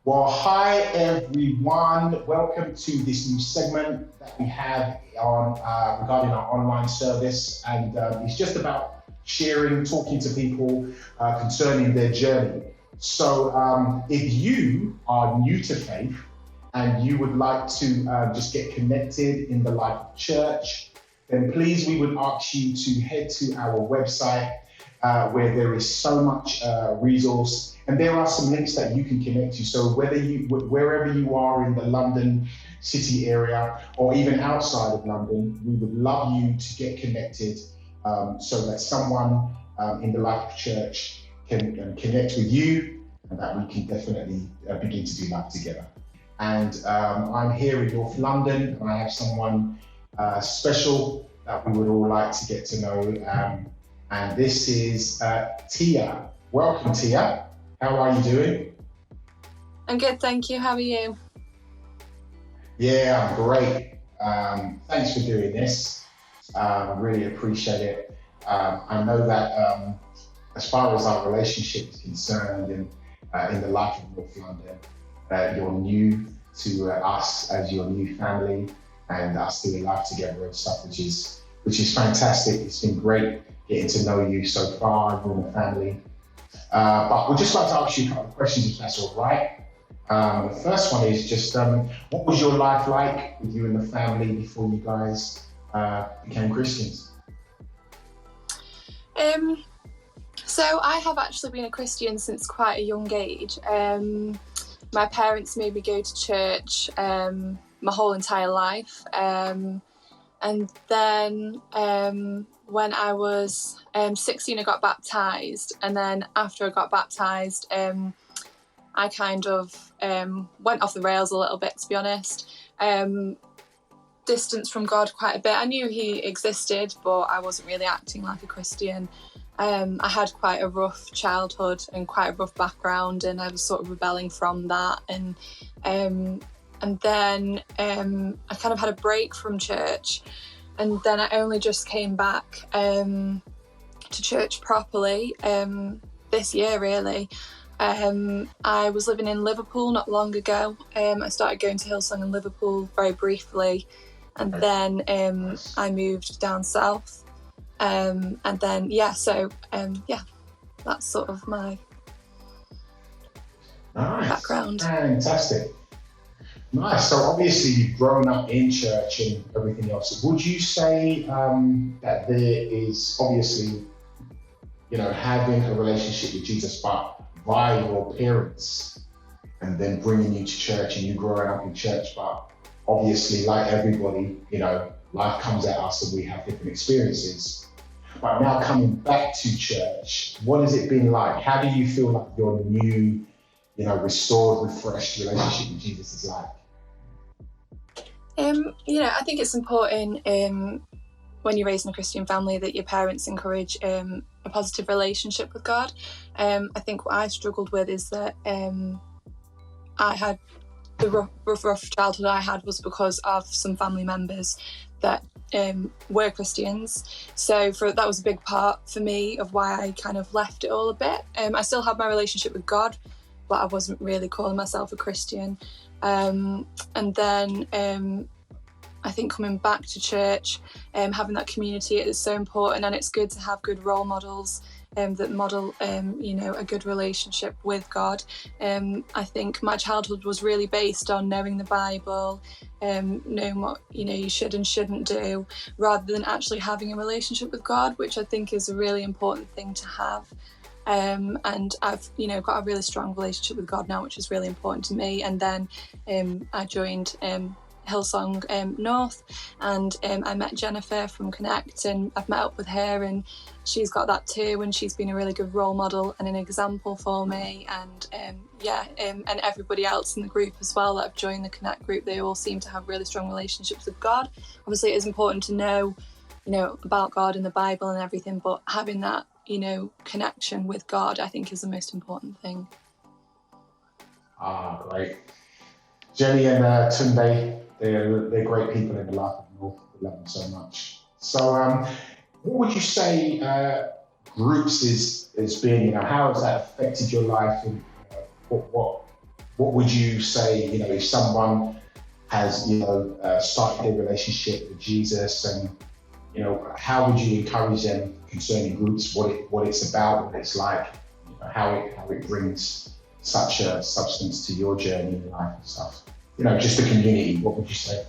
Well, hi everyone. Welcome to this new segment that we have on regarding our online service, and it's just about sharing, talking to people concerning their journey. So, if you are new to faith and you would like to just get connected in the life of church, then please we would ask you to head to our website where there is so much resource. And there are some links that you can connect to. So wherever you are in the London city area or even outside of London, we would love you to get connected so that someone in the life of church can connect with you and that we can definitely begin to do life together. And I'm here in North London and I have someone special that we would all like to get to know. And this is Tia. Welcome, Tia. How are you doing? I'm good, thank you. How are you? Yeah, I'm great. Thanks for doing this. Really appreciate it. I know that as far as our relationship is concerned in the life of North London, you're new to us as your new family and us doing life together and stuff, which is fantastic. It's been great getting to know you so far, you and the family. But we'd just like to ask you a couple of questions, if that's all right. The first one is just, what was your life like with you and the family before you guys became Christians? So I have actually been a Christian since quite a young age. My parents made me go to church my whole entire life. And then when I was 16, I got baptised. And then after I got baptised, I kind of went off the rails a little bit, to be honest. Distanced from God quite a bit. I knew he existed, but I wasn't really acting like a Christian. I had quite a rough childhood and quite a rough background, and I was sort of rebelling from that. And then I kind of had a break from church, and then I only just came back to church properly this year, really. I was living in Liverpool not long ago. I started going to Hillsong in Liverpool very briefly, and then I moved down south. And then, that's sort of my background. Fantastic. Nice. So obviously you've grown up in church and everything else. Would you say that there is obviously, having a relationship with Jesus, but via your parents and then bringing you to church and you growing up in church, but obviously like everybody, life comes at us and we have different experiences. But now coming back to church, what has it been like? How do you feel like your new, restored, refreshed relationship with Jesus is like? I think it's important when you're raised in a Christian family that your parents encourage a positive relationship with God. I think what I struggled with is that I had the rough childhood I had was because of some family members that were Christians. So that was a big part for me of why I kind of left it all a bit. I still had my relationship with God, but I wasn't really calling myself a Christian. And then I think coming back to church, having that community is so important, and it's good to have good role models that model, a good relationship with God. I think my childhood was really based on knowing the Bible, knowing what you should and shouldn't do, rather than actually having a relationship with God, which I think is a really important thing to have. And I've got a really strong relationship with God now, which is really important to me. And then I joined Hillsong North, and I met Jennifer from Connect, and I've met up with her, and she's got that too, and she's been a really good role model and an example for me. And and everybody else in the group as well that have joined the Connect group, they all seem to have really strong relationships with God. Obviously, it is important to know about God and the Bible and everything, but having that connection with God, I think, is the most important thing. Great. Jenny and Tunde, they're great people in the life of North. We love them so much. So, what would you say groups is being? How has that affected your life, and what what would you say, if someone has, started a relationship with Jesus, and, how would you encourage them concerning groups, what it's about, what it's like, how it brings such a substance to your journey in life and stuff? Just the community, what would you say?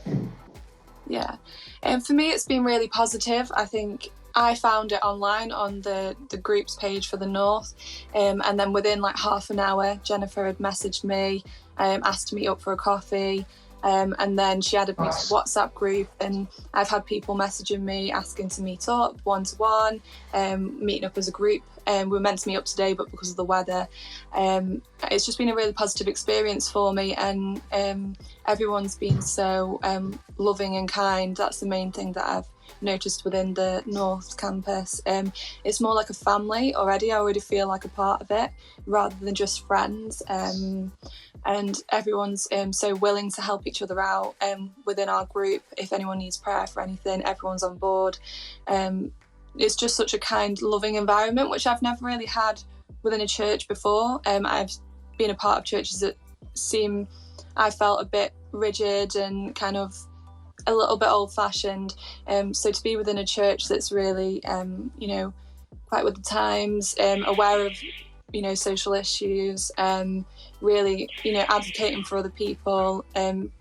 Yeah. And for me, it's been really positive. I think I found it online on the groups page for the North. And then within like half an hour, Jennifer had messaged me, asked to meet up for a coffee. And then she added me to the WhatsApp group, and I've had people messaging me asking to meet up one-to-one, meeting up as a group. We were meant to meet up today, but because of the weather, it's just been a really positive experience for me, and everyone's been so loving and kind. That's the main thing that I've noticed within the North campus. It's more like a family already. I already feel like a part of it rather than just friends. And everyone's so willing to help each other out within our group. If anyone needs prayer for anything, everyone's on board. It's just such a kind, loving environment, which I've never really had within a church before. I've been a part of churches that I felt a bit rigid and kind of a little bit old-fashioned. So to be within a church that's really, quite with the times, aware of, social issues, really, advocating for other people,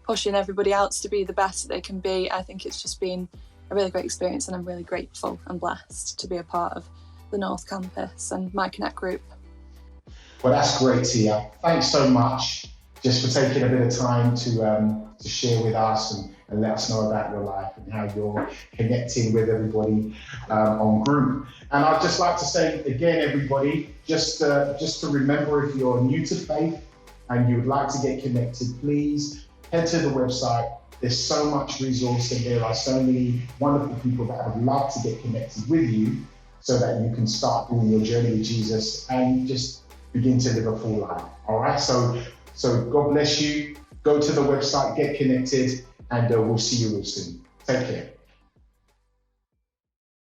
pushing everybody else to be the best that they can be. I think it's just been a really great experience, and I'm really grateful and blessed to be a part of the North Campus and my Connect group. Well, that's great, Tia. Thanks so much just for taking a bit of time to share with us and let us know about your life and how you're connecting with everybody on group. And I'd just like to say again, everybody, just to remember, if you're new to faith and you would like to get connected, please head to the website. There's so much resource, and there are so many wonderful people that would love to get connected with you so that you can start doing your journey with Jesus and just begin to live a full life. All right. So God bless you. Go to the website, get connected, and we'll see you real soon. Take care.